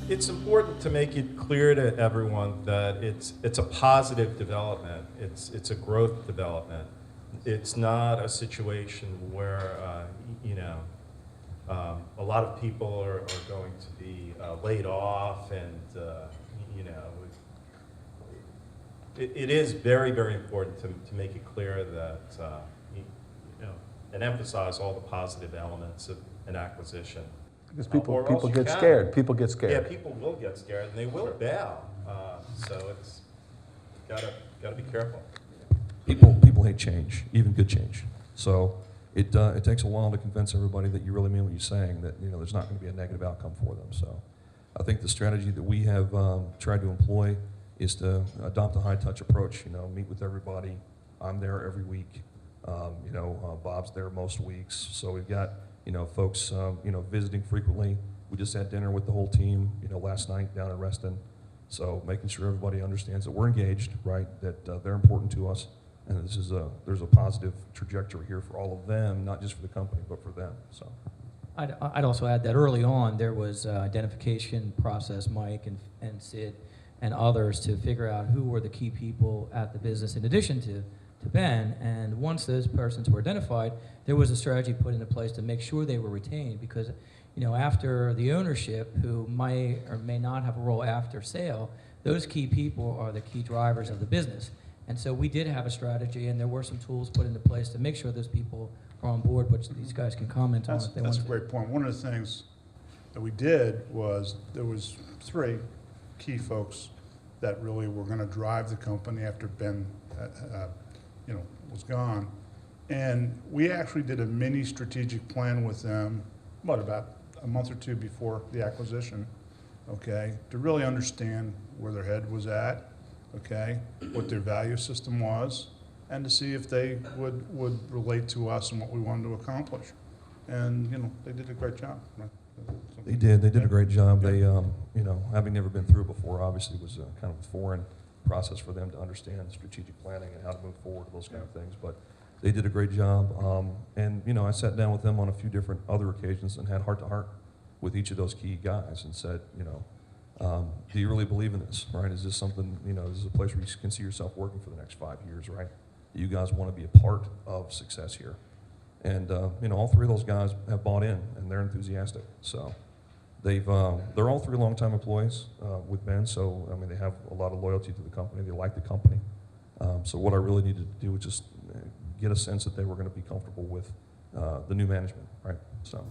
It's important to make it clear to everyone that it's a positive development. It's a growth development. It's not a situation where a lot of people are going to be laid off, and it is very, very important to make it clear that and emphasize all the positive elements of an acquisition. Because Or else people you get can. scared. People get scared. Yeah, people will get scared, and they will bail. So it's gotta be careful. People hate change, even good change. So it takes a while to convince everybody that you really mean what you're saying, that there's not going to be a negative outcome for them. So I think the strategy that we have tried to employ is to adopt a high-touch approach. Meet with everybody. I'm there every week. Bob's there most weeks. So we've got folks visiting frequently. We just had dinner with the whole team last night down in Reston. So making sure everybody understands that we're engaged, right? That they're important to us, and there's a positive trajectory here for all of them, not just for the company, but for them. So. I'd also add that early on there was identification process, Mike and Sid and others, to figure out who were the key people at the business in addition to Ben. And once those persons were identified, there was a strategy put into place to make sure they were retained, because after the ownership, who may or may not have a role after sale, those key people are the key drivers of the business. And so we did have a strategy, and there were some tools put into place to make sure those people are on board, which these guys can comment on if they want That's a to. great point. One of the things that we did was there was 3 key folks that really were going to drive the company after Ben was gone. And we actually did a mini strategic plan with them, about a month or 2 before the acquisition, okay, to really understand where their head was at, okay, what their value system was, and to see if they would relate to us and what we wanted to accomplish. And, they did a great job. Right? They did a great job. They, having never been through it before, obviously was kind of a foreign process for them to understand strategic planning and how to move forward, those kind of things. But they did a great job. And, I sat down with them on a few different other occasions and had heart-to-heart with each of those key guys and said, do you really believe in this, right? Is this something, this is a place where you can see yourself working for the next 5 years, right? You guys want to be a part of success here. And, all 3 of those guys have bought in, and they're enthusiastic. So they're all 3 longtime employees with Ben, so, they have a lot of loyalty to the company. They like the company. So what I really needed to do was just get a sense that they were going to be comfortable with the new management, right? So.